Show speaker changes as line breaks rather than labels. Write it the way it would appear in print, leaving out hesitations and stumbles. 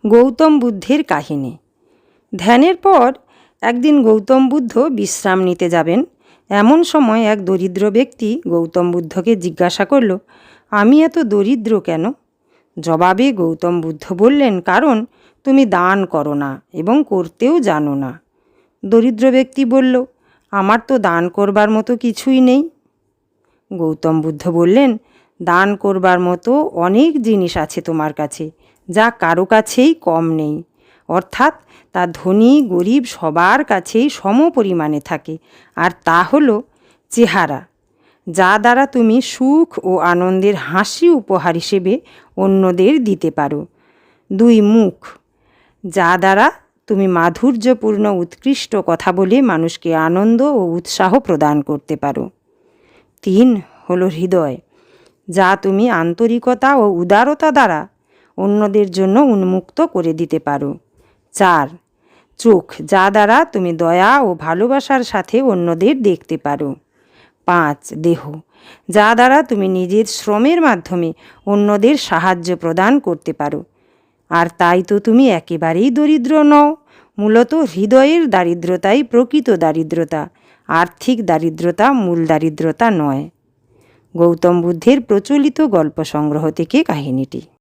গৌতম বুদ্ধের কাহিনী। ধ্যানের পর একদিন গৌতম বুদ্ধ বিশ্রাম নিতে যাবেন। এমন সময় এক দরিদ্র ব্যক্তি গৌতম বুদ্ধকে জিজ্ঞাসা করল, আমি এত দরিদ্র কেন? জবাবে গৌতম বুদ্ধ বললেন, কারণ তুমি দান করো না এবং করতেও জানো না। দরিদ্র ব্যক্তি বলল, আমার তো দান করবার মতো কিছুই নেই। গৌতম বুদ্ধ বললেন, দান করবার মতো অনেক জিনিস আছে তোমার কাছে, যা কারো কাছেই কম নেই। অর্থাৎ তা ধনী গরিব সবার কাছেই সম পরিমাণে থাকে, আর তা হলো চেহারা, যা দ্বারা তুমি সুখ ও আনন্দের হাসি উপহার হিসেবে অন্যদের দিতে পারো। 2 মুখ, যা দ্বারা তুমি মাধুর্যপূর্ণ উৎকৃষ্ট কথা বলে মানুষকে আনন্দ ও উৎসাহ প্রদান করতে পারো। 3 হলো হৃদয়, যা তুমি আন্তরিকতা ও উদারতা দ্বারা অন্যদের জন্য উন্মুক্ত করে দিতে পারো। 4 চোখ, যা দ্বারা তুমি দয়া ও ভালোবাসার সাথে অন্যদের দেখতে পারো। 5 দেহ, যা দ্বারা তুমি নিজের শ্রমের মাধ্যমে অন্যদের সাহায্য প্রদান করতে পারো। আর তাই তো তুমি একেবারেই দরিদ্র নও। মূলত হৃদয়ের দারিদ্রতাই প্রকৃত দারিদ্রতা, আর্থিক দারিদ্রতা মূল দারিদ্রতা নয়। গৌতম বুদ্ধের প্রচলিত গল্প সংগ্রহ থেকে কাহিনীটি।